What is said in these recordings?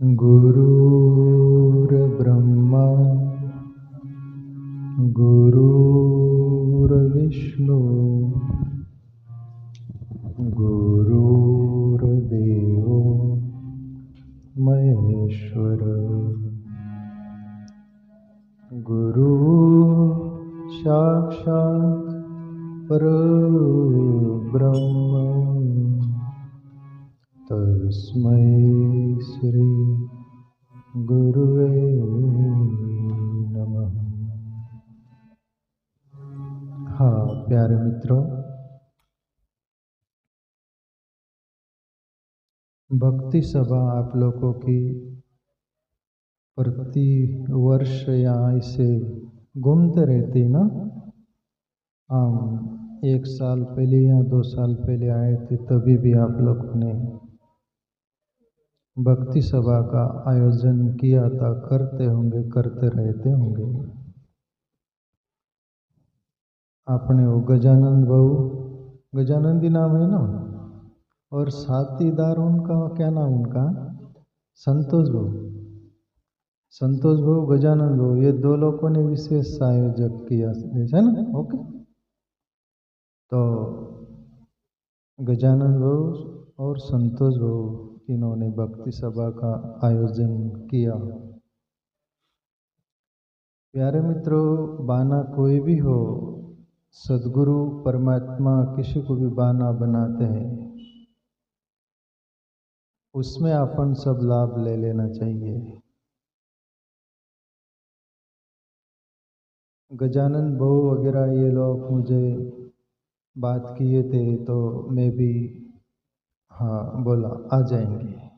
गुरुर्ब्रह्मा गुरुर्विष्णु गुरुर्देवो महेश्वर गुरु साक्षात् परब्रह्म तस्मै श्री गुरुवे नमः। हाँ प्यारे मित्रों, भक्ति सभा आप लोगों की प्रति वर्ष यहाँ इसे घूमते रहती ना। हम 1 साल पहले या 2 साल पहले आए थे, तभी भी आप लोगों ने भक्ति सभा का आयोजन किया था। करते होंगे, करते रहते होंगे। आपने वो गजानंदी नाम है ना, और साथीदार उनका क्या नाम, उनका संतोष भाऊ गजानंद भाऊ, ये 2 लोगों ने विशेष आयोजक किया है ना। ओके, तो गजानंद भाऊ और संतोष भाऊ इन्होंने भक्ति सभा का आयोजन किया। प्यारे मित्रों, बाना कोई भी हो, सद्गुरु परमात्मा किसी को भी बाना बनाते हैं, उसमें अपन सब लाभ ले लेना चाहिए। गजानंद भाऊ वगैरह ये लोग मुझे बात किए थे, तो मैं भी हाँ बोला आ जाएंगे।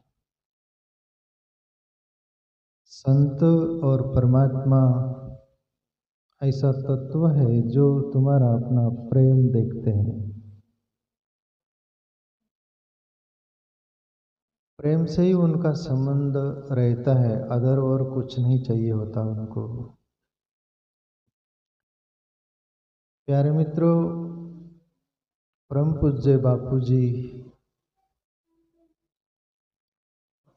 संत और परमात्मा ऐसा तत्व है जो तुम्हारा अपना प्रेम देखते हैं। प्रेम से ही उनका संबंध रहता है, अदर और कुछ नहीं चाहिए होता उनको। प्यारे मित्रों, परम पूज्य बापूजी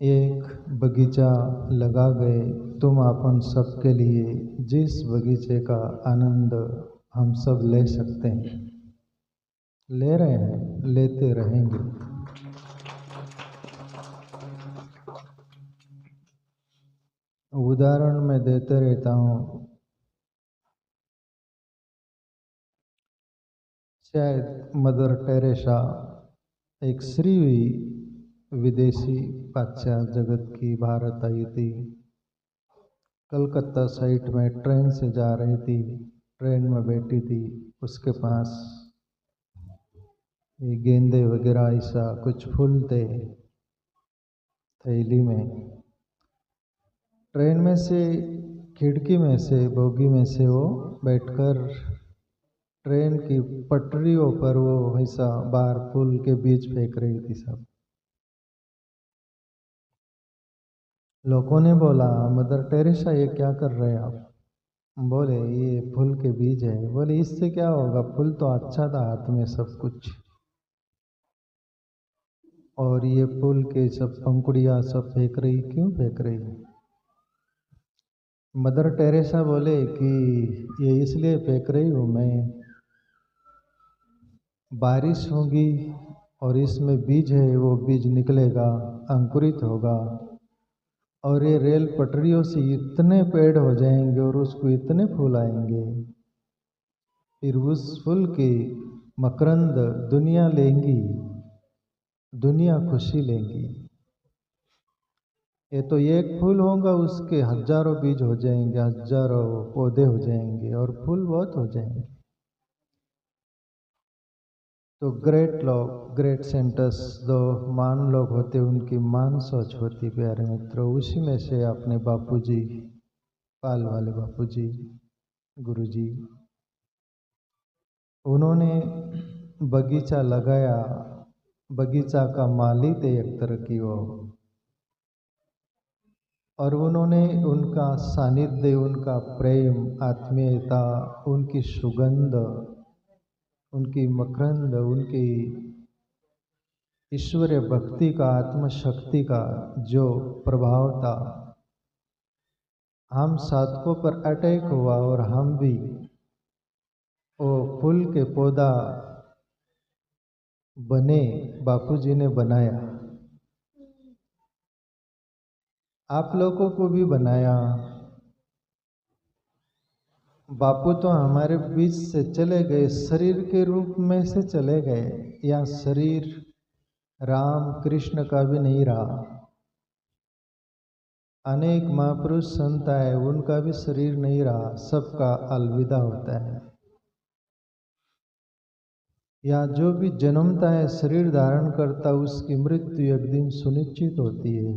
एक बगीचा लगा गए। तुम अपन सबके लिए जिस बगीचे का आनंद हम सब ले सकते हैं, ले रहे हैं, लेते रहेंगे। उदाहरण मैं देते रहता हूँ। शायद मदर टेरेसा एक श्री हुई विदेशी पाश्चात्य जगत की भारत आई थी। कलकत्ता साइड में ट्रेन से जा रही थी, ट्रेन में बैठी थी, उसके पास ये गेंदे वगैरह ऐसा कुछ फूल थे थैली में। ट्रेन में से खिड़की में से, बोगी में से वो बैठकर ट्रेन की पटरियों पर वो ऐसा बाहर फूल के बीज फेंक रही थी। सब लोगों ने बोला, मदर टेरेसा ये क्या कर रहे हैं आप? बोले ये फूल के बीज है। बोले इससे क्या होगा, फूल तो अच्छा था हाथ में सब कुछ, और ये फूल के सब पंखुड़ियाँ सब फेंक रही, क्यों फेंक रही? मदर टेरेसा बोले कि ये इसलिए फेंक रही हूँ मैं, बारिश होगी और इसमें बीज है, वो बीज निकलेगा, अंकुरित होगा, और ये रेल पटरियों से इतने पेड़ हो जाएंगे और उसको इतने फूल आएंगे, फिर उस फूल की मकरंद दुनिया लेंगी, दुनिया खुशी लेंगी। ये तो एक फूल होगा, उसके हजारों बीज हो जाएंगे, हजारों पौधे हो जाएंगे, और फूल बहुत हो जाएंगे। तो ग्रेट लोग, ग्रेट सेंटर्स जो मान लोग होते, उनकी मान सोच होती। प्यारे मित्रों, उसी में से अपने बापूजी, पाल वाले बापूजी, गुरुजी, उन्होंने बगीचा लगाया। बगीचा का माली थे एक तरह की वो, और उन्होंने उनका सानिध्य, उनका प्रेम, आत्मीयता, उनकी सुगंध, उनकी मकरंद, उनकी ईश्वरीय भक्ति का, आत्मशक्ति का जो प्रभाव था, हम साधकों पर अटैक हुआ और हम भी वो फूल के पौधा बने, बापूजी ने बनाया, आप लोगों को भी बनाया। बापू तो हमारे बीच से चले गए, शरीर के रूप में से चले गए, या शरीर राम कृष्ण का भी नहीं रहा। अनेक महापुरुष संत आए, उनका भी शरीर नहीं रहा, सबका अलविदा होता है। या जो भी जन्मता है, शरीर धारण करता, उसकी मृत्यु एक दिन सुनिश्चित होती है।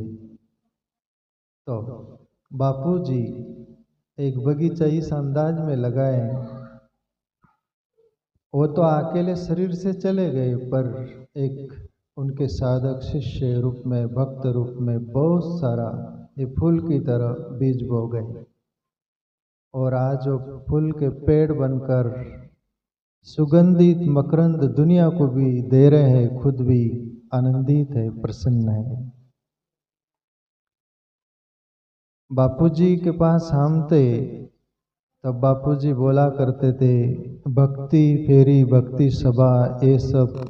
तो बापूजी एक बगीचा इस अंदाज में लगाए, वो तो अकेले शरीर से चले गए, पर एक उनके साधक शिष्य रूप में, भक्त रूप में बहुत सारा ये फूल की तरह बीज बो गए, और आज वो फूल के पेड़ बनकर सुगंधित मकरंद दुनिया को भी दे रहे हैं, खुद भी आनंदित है, प्रसन्न है। बापूजी के पास हम थे तब बापूजी बोला करते थे, भक्ति फेरी, भक्ति सभा, ये सब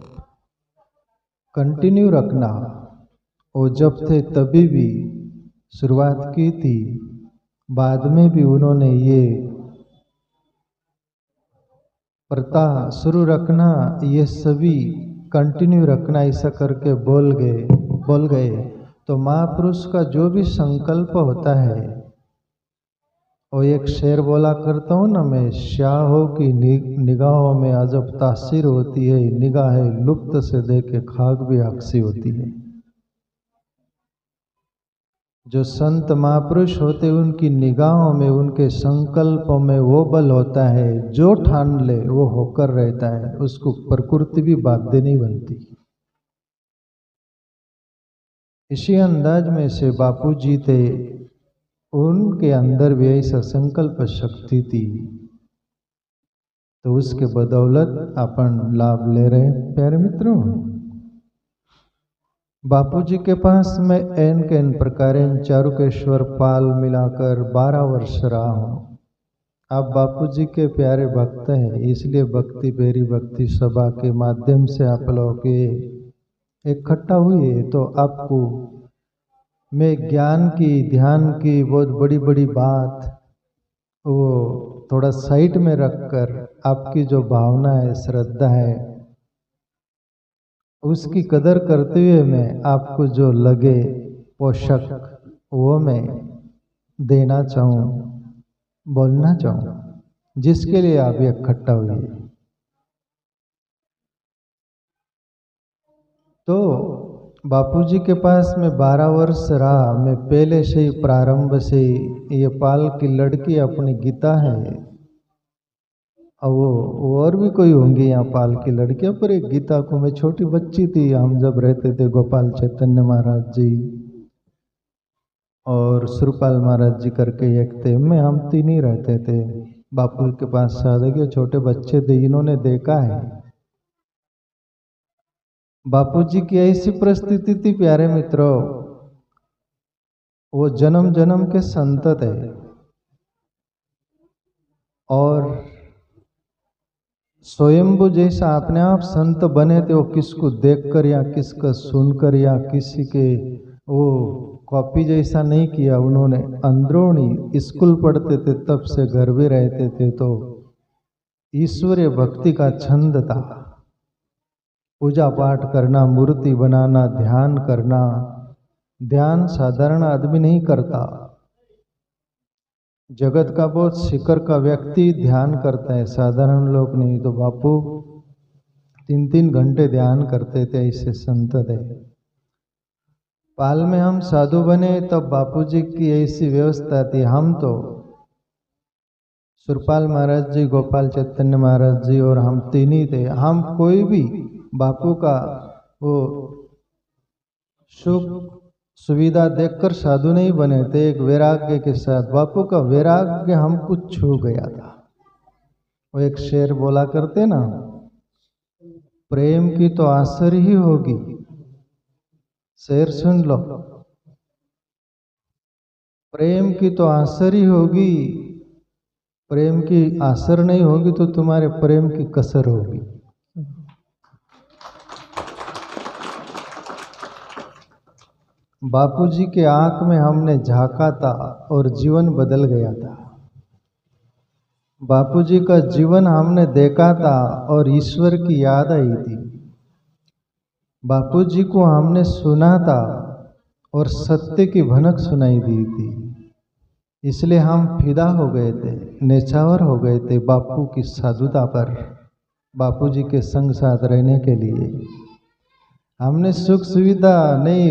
कंटिन्यू रखना। वो जब थे तभी भी शुरुआत की थी, बाद में भी उन्होंने ये प्रथा शुरू रखना, ये सभी कंटिन्यू रखना, ऐसा करके बोल गए। तो महापुरुष का जो भी संकल्प होता है, वो एक शेर बोला करता हूँ ना मैं, शाहों की निगाहों में अजब तासीर होती है, निगाहें लुप्त से देखे खाक भी अक्सी होती है। जो संत महापुरुष होते, उनकी निगाहों में, उनके संकल्पों में वो बल होता है, जो ठान ले वो होकर रहता है, उसको प्रकृति भी बाध्य नहीं बनती। इसी अंदाज में से बापूजी थे, उनके अंदर भी ऐसा संकल्प शक्ति थी, तो उसके बदौलत अपन लाभ ले रहे। प्यारे मित्रों, बापूजी के पास मैं एन के एन प्रकार चारुकेश्वर पाल मिलाकर 12 वर्ष रहा हूँ। आप बापूजी के प्यारे भक्त हैं, इसलिए भक्ति बेरी भक्ति सभा के माध्यम से आप लोग इकट्ठा हुए, तो आपको मैं ज्ञान की, ध्यान की बहुत बड़ी बड़ी बात वो थोड़ा साइड में रखकर, आपकी जो भावना है, श्रद्धा है, उसकी कदर करते हुए मैं आपको जो लगे पोषक वो मैं देना चाहूँ, बोलना चाहूँ, जिसके लिए आप इकट्ठा हुए। तो बापूजी के पास मैं 12 वर्ष रहा। मैं पहले से ही, प्रारंभ से ये पाल की लड़की अपनी गीता है, और वो और भी कोई होंगे यहाँ पाल की लड़कियां, पर एक गीता को, मैं छोटी बच्ची थी, हम जब रहते थे, गोपाल चैतन्य महाराज जी और सुरपाल महाराज जी करके एक थे, मैं हम तीन ही रहते थे बापू के पास। साधक छोटे बच्चे थे, इन्होंने देखा है बापूजी की ऐसी परिस्थिति थी। प्यारे मित्रों, वो जन्म जन्म के संत थे, और स्वयंभू जैसा अपने आप संत बने थे। वो किसको देखकर या किसका सुनकर या किसी के वो कॉपी जैसा नहीं किया उन्होंने। अंदरूनी स्कूल पढ़ते थे, तब से घर भी रहते थे, तो ईश्वरीय भक्ति का छंद था। पूजा पाठ करना, मूर्ति बनाना, ध्यान करना। ध्यान साधारण आदमी नहीं करता, जगत का बहुत शिखर का व्यक्ति ध्यान करता है, साधारण लोग नहीं। तो बापू 3-3 घंटे ध्यान करते थे, ऐसे संत थे। पाल में हम साधु बने तब बापूजी की ऐसी व्यवस्था थी। हम तो सुरपाल महाराज जी, गोपाल चैतन्य महाराज जी और हम तीन ही थे। हम कोई भी बापू का वो सुख सुविधा देखकर साधु नहीं बने थे। एक वैराग्य के साथ, बापू का वैराग्य हमको छू गया था। वो एक शेर बोला करते ना, प्रेम की तो आसर ही होगी, शेर सुन लो, प्रेम की तो आसर ही होगी, प्रेम की आसर नहीं होगी तो तुम्हारे प्रेम की कसर होगी। बापूजी के आंख में हमने झांका था और जीवन बदल गया था। बापूजी का जीवन हमने देखा था और ईश्वर की याद आई थी। बापूजी को हमने सुना था और सत्य की भनक सुनाई दी थी। इसलिए हम फिदा हो गए थे, नेछावर हो गए थे बापू की साधुता पर, बापूजी के संग साथ रहने के लिए। हमने सुख सुविधा नहीं,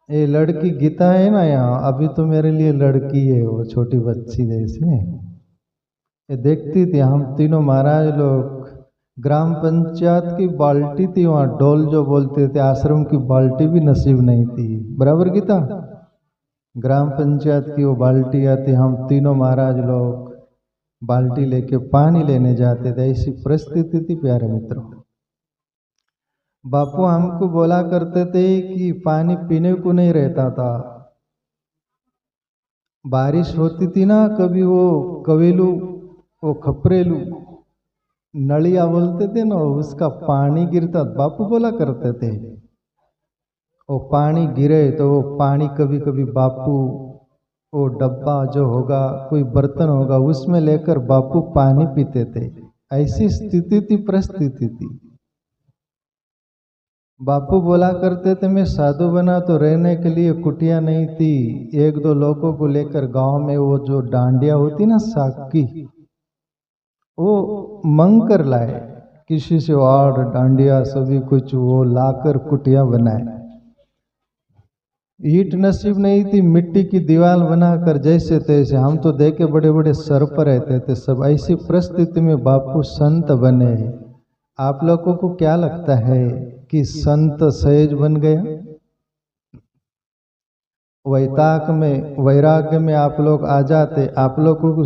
ये लड़की गीता है ना यहाँ, अभी तो मेरे लिए लड़की है, वो छोटी बच्ची जैसे ये देखती थी। हम तीनों महाराज लोग, ग्राम पंचायत की बाल्टी थी वहाँ, डोल जो बोलते थे, आश्रम की बाल्टी भी नसीब नहीं थी। बराबर गीता, ग्राम पंचायत की वो बाल्टी आती, हम तीनों महाराज लोग बाल्टी लेके पानी लेने जाते थे। ऐसी परिस्थिति थी प्यारे मित्रों। बापू हमको बोला करते थे कि पानी पीने को नहीं रहता था। बारिश होती थी ना, कभी वो कवेलू, वो खपरेलू नलिया बोलते थे ना, उसका पानी गिरता, बापू बोला करते थे वो पानी गिरे तो वो पानी कभी कभी बापू वो डब्बा जो होगा, कोई बर्तन होगा, उसमें लेकर बापू पानी पीते थे। ऐसी स्थिति थी, परिस्थिति थी। बापू बोला करते थे मैं साधु बना तो रहने के लिए कुटिया नहीं थी, एक दो लोगों को लेकर गांव में वो जो डांडिया होती ना साग की, वो मंग कर लाए, किसी से वाड़ डांडिया सभी कुछ वो लाकर कुटिया बनाए। ईट नसीब नहीं थी, मिट्टी की दीवार बनाकर जैसे तैसे, हम तो देखे बड़े बड़े सर पर रहते थे सब। ऐसी परिस्थिति में बापू संत बने। आप लोगों को क्या लगता है कि संत सहज बन गया? वैताग में, वैराग्य में आप लोग आ जाते, आप लोगों को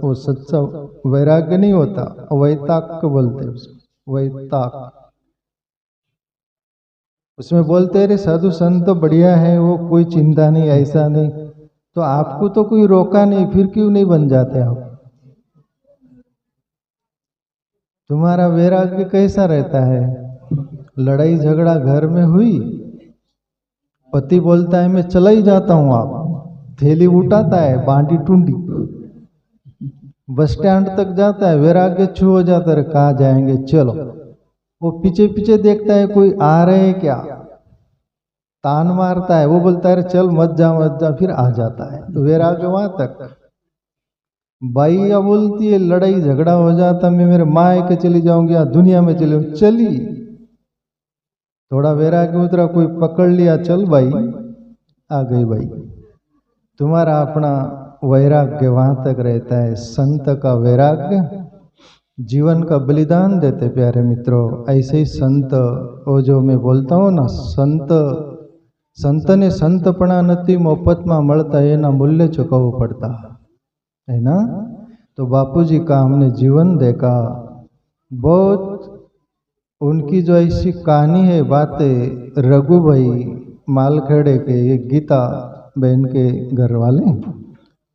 वो सच्चा वैराग्य नहीं होता, वैताग को बोलते उसको, वैताग। उसमें बोलते रे साधु संत तो बढ़िया है, वो कोई चिंता नहीं, ऐसा नहीं। तो आपको तो कोई रोका नहीं, फिर क्यों नहीं बन जाते आप? तुम्हारा वैराग्य कैसा रहता है? लड़ाई झगड़ा घर में हुई, पति बोलता है मैं चला ही जाता हूं, आप थैली उठाता है, बांटी टूंडी, बस स्टैंड तक जाता है, वैराग्य छू हो जाता है, कहाँ जाएंगे चलो। वो पीछे पीछे देखता है कोई आ रहे हैं क्या, तान मारता है, वो बोलता है चल मत जा, फिर आ जाता है। तो वैराग्य वहां तक। बाई या बोलती है लड़ाई झगड़ा हो जाता, मैं मेरे माँ के चली जाऊंगी या दुनिया में चली, चली। थोड़ा वैराग्य उतरा, कोई पकड़ लिया, चल भाई, आ गई भाई। तुम्हारा अपना वैराग्य वहां तक रहता है। संत का वैराग्य जीवन का बलिदान देते प्यारे मित्रों। ऐसे ही संत, वो जो मैं बोलता हूँ ना, संतने संतपणा नती मोफत में મળતા, એના मूल्य चुकावવું पड़ता है ना। तो बापूजी का हमने जीवन देखा, बहुत उनकी जो ऐसी कहानी है, बातें, रघु भाई मालखेड़े के, ये गीता बहन के घर वाले,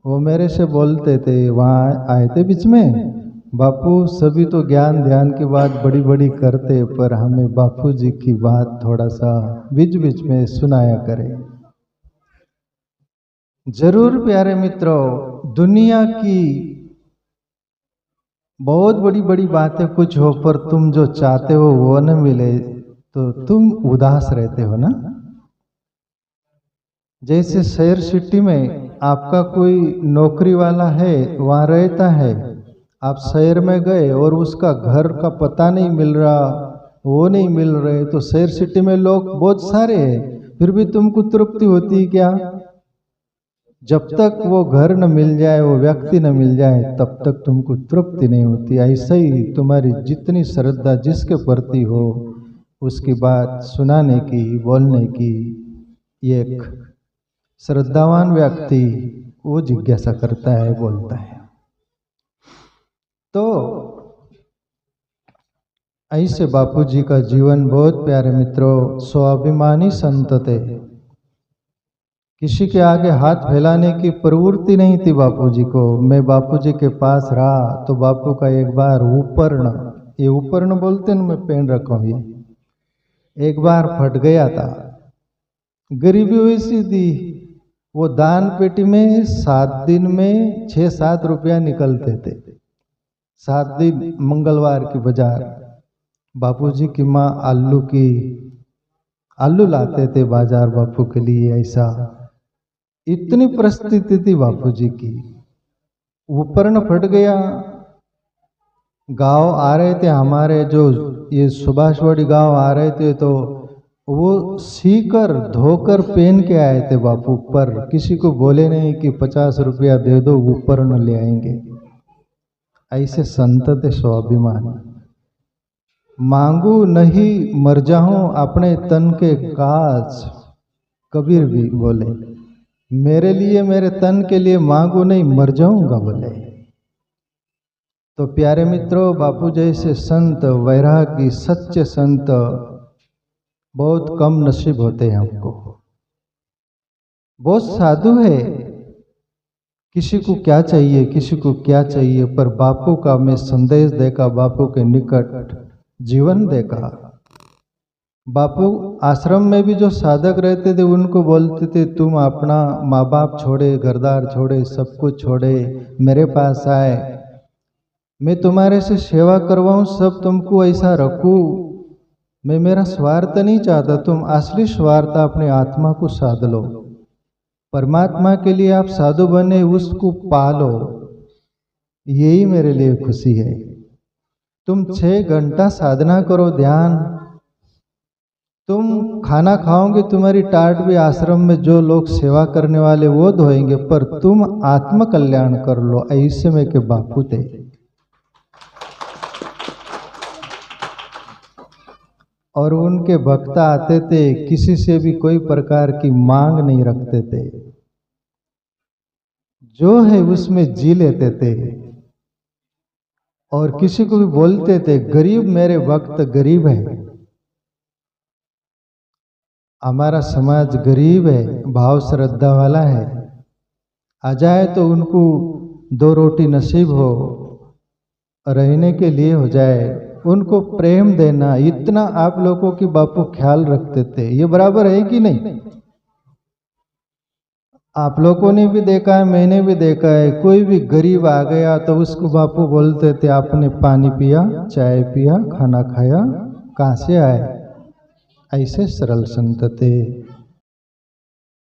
वो मेरे से बोलते थे, वहाँ आए थे बीच में, बापू सभी तो ज्ञान ध्यान की बात बड़ी बड़ी करते, पर हमें बापू जी की बात थोड़ा सा बीच बीच में सुनाया करें। जरूर प्यारे मित्रों, दुनिया की बहुत बड़ी बड़ी बातें कुछ हो, पर तुम जो चाहते हो वो न मिले तो तुम उदास रहते हो ना। जैसे शहर सिटी में आपका कोई नौकरी वाला है, वहाँ रहता है, आप शहर में गए और उसका घर का पता नहीं मिल रहा, वो नहीं मिल रहे, तो शहर सिटी में लोग बहुत सारे हैं, फिर भी तुमको तृप्ति होती क्या? जब तक वो घर न मिल जाए, वो व्यक्ति न मिल जाए, तब तक तुमको तृप्ति नहीं होती। ऐसा ही तुम्हारी जितनी श्रद्धा जिसके प्रति हो, उसकी बात सुनाने की, बोलने की, एक श्रद्धावान व्यक्ति वो जिज्ञासा करता है, बोलता है। तो ऐसे बापू जी का जीवन बहुत प्यारे मित्रों, स्वाभिमानी संत थे। किसी के आगे हाथ फैलाने की प्रवृत्ति नहीं थी बापू जी को। मैं बापू जी के पास रहा तो बापू का एक बार उपर्ण, ये उपर्ण बोलते ना, मैं पहन रखा हूँ, ये एक बार फट गया था। गरीबी वैसी थी, वो दान पेटी में 7 दिन में 6-7 रुपया निकलते थे। 7 दिन मंगलवार की बाजार, बापूजी की माँ आलू लाते थे बाजार बापू के लिए। ऐसा इतनी परिस्थिति थी बापूजी की। उपर्ण फट गया, गांव आ रहे थे हमारे, जो ये सुभाषवाड़ी गांव आ रहे थे, तो वो सीकर धोकर पहन के आए थे बापू पर। किसी को बोले नहीं कि 50 रुपया दे दो, उपर्ण ले आएंगे। ऐसे संत थे स्वाभिमानी। मांगू नहीं मर जाऊं अपने तन के काज, कबीर भी बोले, मेरे लिए, मेरे तन के लिए मांगू नहीं, मर जाऊंगा बोले। तो प्यारे मित्रों, बापू जैसे संत, वैरागी, सच्चे संत बहुत कम नसीब होते हैं हमको। बहुत साधु है, किसी को क्या चाहिए, किसी को क्या चाहिए, पर बापू का मैं संदेश देखा, बापू के निकट जीवन देखा। बापू आश्रम में भी जो साधक रहते थे उनको बोलते थे, तुम अपना माँ बाप छोड़े, घरदार छोड़े, सब कुछ छोड़े, मेरे पास आए, मैं तुम्हारे से सेवा करवाऊं, सब तुमको ऐसा रखूं। मैं मेरा स्वार्थ नहीं चाहता, तुम असली स्वार्थ अपने आत्मा को साध लो। परमात्मा के लिए आप साधु बने, उसको पालो, यही मेरे लिए खुशी है। तुम 6 घंटा साधना करो, ध्यान, तुम खाना खाओगे, तुम्हारी टाट भी आश्रम में जो लोग सेवा करने वाले वो धोएंगे, पर तुम आत्म कल्याण कर लो। ऐसे में के बापू थे। और उनके भक्त आते थे, किसी से भी कोई प्रकार की मांग नहीं रखते थे, जो है उसमें जी लेते थे। और किसी को भी बोलते थे, गरीब मेरे भक्त गरीब है, हमारा समाज गरीब है, भाव श्रद्धा वाला है, आ जाए तो उनको 2 रोटी नसीब हो, रहने के लिए हो जाए, उनको प्रेम देना, इतना आप लोगों की बापू ख्याल रखते थे। ये बराबर है कि नहीं? आप लोगों ने भी देखा है, मैंने भी देखा है, कोई भी गरीब आ गया तो उसको बापू बोलते थे, आपने पानी पिया, चाय पिया, खाना खाया, कहाँ से आए? ऐसे सरल संत थे।